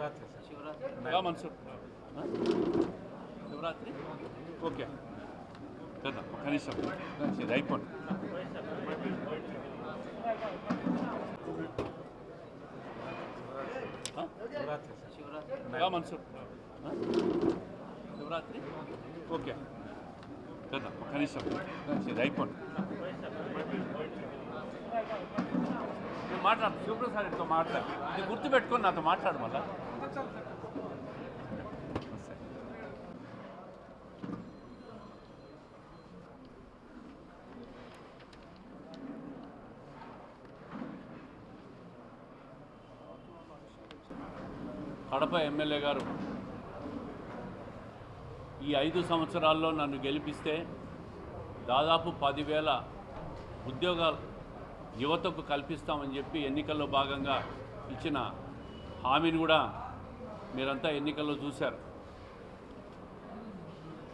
Shivaratri sir. Shivaratri Mansoor Shivaratri okay కదా కనీసం ఇది అయిపోండి. శివరాత్రి సార్. మన్సూర్ శివరాత్రి ఓకే కదా కనీసం ఇది అయిపోండి. నేను మాట్లాడు శివప్రసాద్తో మాట్లాడు, ఇది గుర్తుపెట్టుకొని నాతో మాట్లాడు మళ్ళా. కడప ఎమ్మెల్యే గారు ఈ 5 సంవత్సరాల్లో నన్ను గెలిపిస్తే దాదాపు 10,000 ఉద్యోగాలు యువతకు కల్పిస్తామని చెప్పి ఎన్నికల్లో భాగంగా ఇచ్చిన హామీని కూడా మీరంతా ఎన్నికల్లో చూశారు.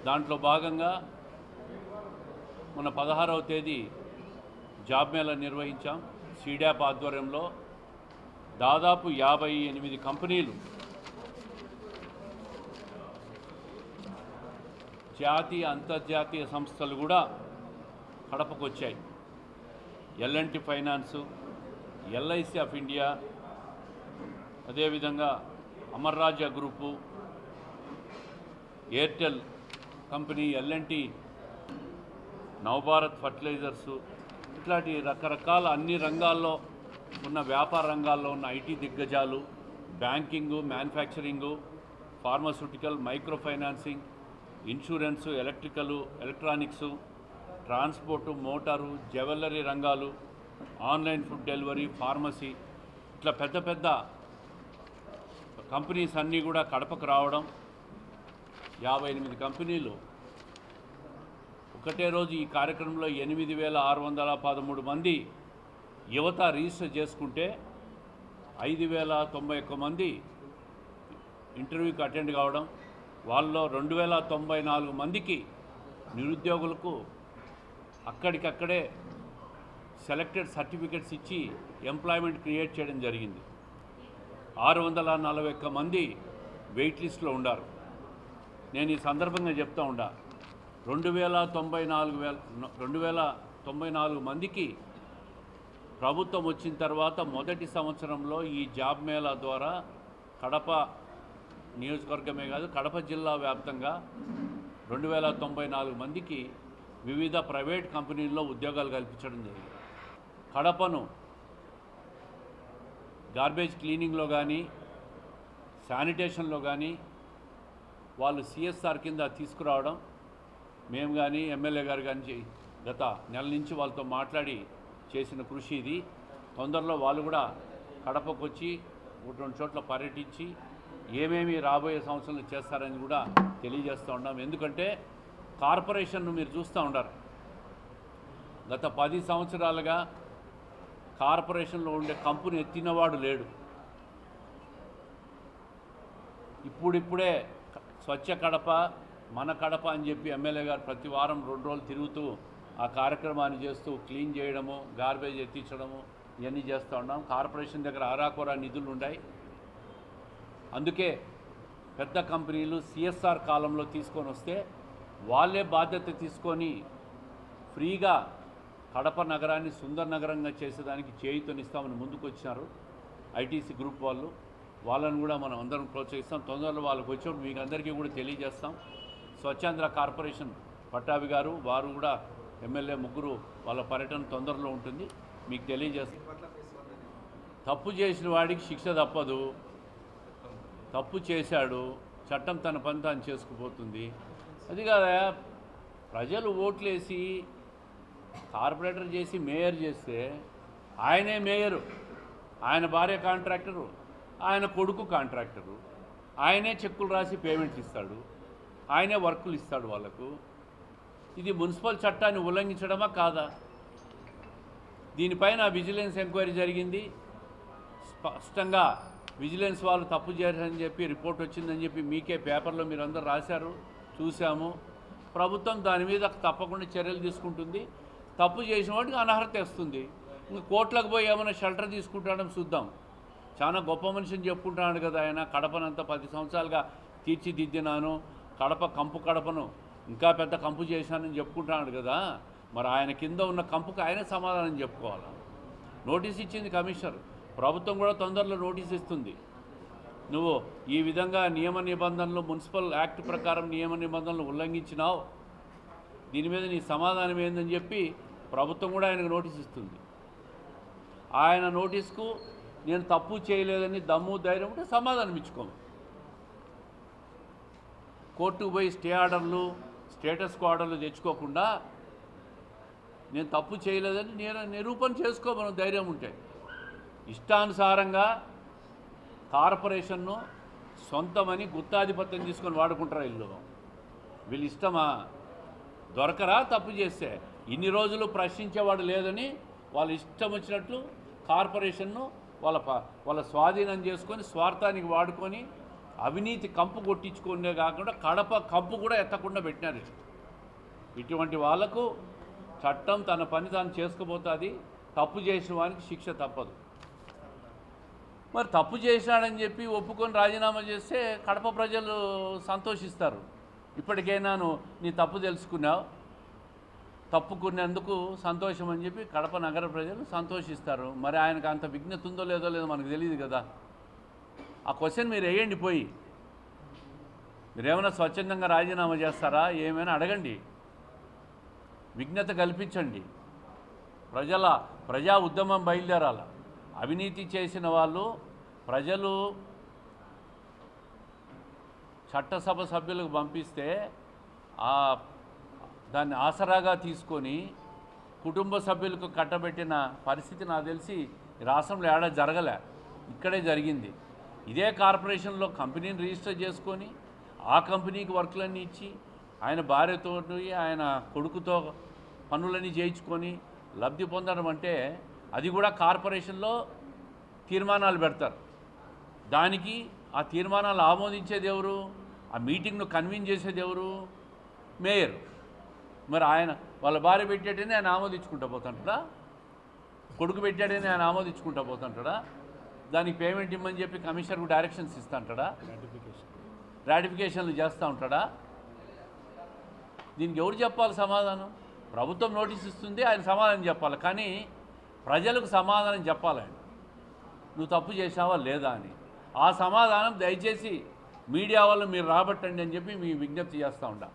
దాంట్లో భాగంగా మన 16వ తేదీ జాబ్ మేళా నిర్వహించాం. సీడాప్ ఆధ్వర్యంలో దాదాపు 58 కంపెనీలు జాతీయ అంతర్జాతీయ సంస్థలు కూడా కడపకు వచ్చాయి. L and T finance, LIC of India, అదేవిధంగా Amar Raja group, Airtel company, L and T, Navabharat fertilisers, ఇట్లాంటి రకరకాల అన్ని రంగాల్లో ఉన్న వ్యాపార రంగాల్లో ఉన్న ఐటీ దిగ్గజాలు, banking, manufacturing, pharmaceutical, micro financing, insurance, electronics, transport, motor, jewellery రంగాలు, ఆన్లైన్ ఫుడ్ డెలివరీ, ఫార్మసీ, ఇట్లా పెద్ద పెద్ద కంపెనీస్ అన్నీ కూడా కడపకు రావడం. 58 కంపెనీలు ఒకటే రోజు ఈ కార్యక్రమంలో 8,613 మంది యువత రిజిస్టర్ చేసుకుంటే 5,091 మంది ఇంటర్వ్యూకి అటెండ్ కావడం. వాళ్ళలో 2,094 మందికి నిరుద్యోగులకు అక్కడికక్కడే సెలెక్టెడ్ సర్టిఫికెట్స్ ఇచ్చి ఎంప్లాయ్మెంట్ క్రియేట్ చేయడం జరిగింది. 641 మంది వెయిట్ లిస్ట్లో ఉన్నారు. నేను ఈ సందర్భంగా చెప్తా ఉండా, 2,094 మందికి ప్రభుత్వం వచ్చిన తర్వాత మొదటి సంవత్సరంలో ఈ జాబ్ మేళా ద్వారా కడప నియోజకవర్గమే కాదు కడప జిల్లా వ్యాప్తంగా 2,094 మందికి వివిధ ప్రైవేట్ కంపెనీల్లో ఉద్యోగాలు కల్పించడం జరిగింది. కడపను గార్బేజ్ క్లీనింగ్లో కానీ శానిటేషన్లో కానీ వాళ్ళు సిఎస్ఆర్ కింద తీసుకురావడం, మేము కానీ ఎమ్మెల్యే గారు కానీ గత నెల నుంచి వాళ్ళతో మాట్లాడి చేసిన కృషి ఇది. తొందరలో వాళ్ళు కూడా కడపకు వచ్చి 2 చోట్ల పర్యటించి ఏమేమి రాబోయే సంవత్సరంలో చేస్తారని కూడా తెలియజేస్తూ ఉన్నాం. ఎందుకంటే కార్పొరేషన్ను మీరు చూస్తూ ఉండారు, గత 10 సంవత్సరాలుగా కార్పొరేషన్లో ఉండే కంపెనీ ఎత్తినవాడు లేడు. ఇప్పుడిప్పుడే స్వచ్ఛ కడప, మన కడప అని చెప్పి ఎమ్మెల్యే గారు ప్రతి వారం 2 రోజులు తిరుగుతూ ఆ కార్యక్రమాన్ని చేస్తూ క్లీన్ చేయడము, గార్బేజ్ ఎత్తించడము ఇవన్నీ చేస్తూ ఉన్నాం. కార్పొరేషన్ దగ్గర ఆరాకొరా నిధులు ఉన్నాయి. అందుకే పెద్ద కంపెనీలు సిఎస్ఆర్ కాలంలో తీసుకొని వస్తే వాళ్ళే బాధ్యత తీసుకొని ఫ్రీగా కడప నగరాన్ని సుందర నగరంగా చేసేదానికి చేయూతనిస్తామని ముందుకు వచ్చినారు ఐటీసీ గ్రూప్ వాళ్ళు. వాళ్ళని కూడా మనం అందరం ప్రోత్సహిస్తాం. తొందరలో వాళ్ళకి వచ్చి మీకు అందరికీ కూడా తెలియజేస్తాం. స్వచ్ఛాంధ్ర కార్పొరేషన్ పట్టాభి గారు, వారు కూడా ఎమ్మెల్యే, ముగ్గురు వాళ్ళ పర్యటన తొందరలో ఉంటుంది, మీకు తెలియజేస్తాం. తప్పు చేసిన వాడికి శిక్ష తప్పదు. తప్పు చేశాడు, చట్టం తన పని తాను చేసుకుపోతుంది. అది కాదా, ప్రజలు ఓట్లేసి కార్పొరేటర్ చేసి మేయర్ చేస్తే ఆయనే మేయరు, ఆయన భార్య కాంట్రాక్టరు, ఆయన కొడుకు కాంట్రాక్టరు, ఆయనే చెక్కులు రాసి పేమెంట్లు ఇస్తాడు, ఆయనే వర్కులు ఇస్తాడు వాళ్ళకు. ఇది మున్సిపల్ చట్టాన్ని ఉల్లంఘించడమా కాదా? దీనిపైన విజిలెన్స్ ఎంక్వైరీ జరిగింది. స్పష్టంగా విజిలెన్స్ వాళ్ళు తప్పు చేశారని చెప్పి రిపోర్ట్ వచ్చిందని చెప్పి మీకే పేపర్లో మీరు అందరూ రాశారు, చూసాము. ప్రభుత్వం దాని మీద తప్పకుండా చర్యలు తీసుకుంటుంది. తప్పు చేసిన వాడికి అనర్హత వస్తుంది. ఇంక కోర్టులకు పోయి ఏమైనా షెల్టర్ తీసుకుంటాడని చూద్దాం. చాలా గొప్ప మనిషిని చెప్పుకుంటున్నాడు కదా ఆయన. కడపనంతా 10 సంవత్సరాలుగా తీర్చిదిద్దినాను, కంపు కడపను ఇంకా పెద్ద కంపు చేశానని చెప్పుకుంటున్నాడు కదా. మరి ఆయన కింద ఉన్న కంపుకు ఆయన సమాధానం చెప్పుకోవాలి. నోటీస్ ఇచ్చింది కమిషనర్, ప్రభుత్వం కూడా తొందరలో నోటీస్ ఇస్తుంది. నువ్వు ఈ విధంగా నియమ నిబంధనలు, మున్సిపల్ యాక్ట్ ప్రకారం నియమ నిబంధనలు ఉల్లంఘించినావు, దీని మీద నీ సమాధానం ఏందని చెప్పి ప్రభుత్వం కూడా ఆయనకు నోటీస్ ఇస్తుంది. ఆయన నోటీస్కు నేను తప్పు చేయలేదని దమ్ము ధైర్యం ఉంటే సమాధానం ఇచ్చుకోము. కోర్టుకు పోయి స్టేటస్ ఆర్డర్లు తెచ్చుకోకుండా నేను తప్పు చేయలేదని నిరూపణ చేసుకోమను ధైర్యం ఉంటే. ఇష్టానుసారంగా కార్పొరేషన్ను సొంతమని గుత్తాధిపత్యం తీసుకొని వాడుకుంటారా వీళ్ళు ఇష్టమా? దొరకరా తప్పు చేస్తే? ఇన్ని రోజులు ప్రశ్నించేవాడు లేదని వాళ్ళు ఇష్టం వచ్చినట్లు కార్పొరేషన్ను వాళ్ళ స్వాధీనం చేసుకొని స్వార్థానికి వాడుకొని అవినీతి కంపు కొట్టించుకునే కాకుండా కడప కంపు కూడా ఎత్తకుండా పెట్టినారు. ఇటువంటి వాళ్లకు చట్టం తన పని తాను చేసుకుపోతుంది. తప్పు చేసిన వానికి శిక్ష తప్పదు. మరి తప్పు చేసినాడని చెప్పి ఒప్పుకొని రాజీనామా చేస్తే కడప ప్రజలు సంతోషిస్తారు. ఇప్పటికైనా నీ తప్పు తెలుసుకున్నావు, తప్పుకునేందుకు సంతోషం అని చెప్పి కడప నగర ప్రజలు సంతోషిస్తారు. మరి ఆయనకు అంత విజ్ఞత ఉందో లేదో మనకు తెలియదు కదా. ఆ క్వశ్చన్ మీరు వేయండి. పోయి మీరేమైనా స్వచ్ఛందంగా రాజీనామా చేస్తారా ఏమైనా అడగండి, విజ్ఞత కల్పించండి. ప్రజా ఉద్యమం బయలుదేరాల. అవినీతి చేసిన వాళ్ళు ప్రజలు చట్టసభ సభ్యులకు పంపిస్తే దాన్ని ఆసరాగా తీసుకొని కుటుంబ సభ్యులకు కట్టబెట్టిన పరిస్థితి నాకు తెలిసి రాష్ట్రంలో ఏడా జరగలే, ఇక్కడే జరిగింది. ఇదే కార్పొరేషన్లో కంపెనీని రిజిస్టర్ చేసుకొని ఆ కంపెనీకి వర్కులన్నీ ఇచ్చి ఆయన భార్యతో ఆయన కొడుకుతో పనులన్నీ చేయించుకొని లబ్ధి పొందడం అంటే అది కూడా కార్పొరేషన్లో తీర్మానాలు పెడతారు. దానికి ఆ తీర్మానాలు ఆమోదించేది ఎవరు? ఆ మీటింగ్ను కన్వీన్ చేసేది ఎవరు? మేయర్. మరి ఆయన వాళ్ళ భార్య పెట్టాడని ఆయన ఆమోదించుకుంటూ పోతుంటాడా? కొడుకు పెట్టాడని ఆయన ఆమోదించుకుంటూ పోతుంటాడా? దానికి పేమెంట్ ఇమ్మని చెప్పి కమిషనర్కు డైరెక్షన్స్ ఇస్తుంటాడా? రాటిఫికేషన్లు చేస్తూ ఉంటాడా? దీనికి ఎవరు చెప్పాలి సమాధానం? ప్రభుత్వం నోటీస్ ఇస్తుంది, ఆయన సమాధానం చెప్పాలి. కానీ ప్రజలకు సమాధానం చెప్పాలండి, నువ్వు తప్పు చేసావా లేదా అని. ఆ సమాధానం దయచేసి మీడియా వాళ్ళు మీరు రాబట్టండి అని చెప్పి మీ విజ్ఞప్తి చేస్తూ ఉంటా.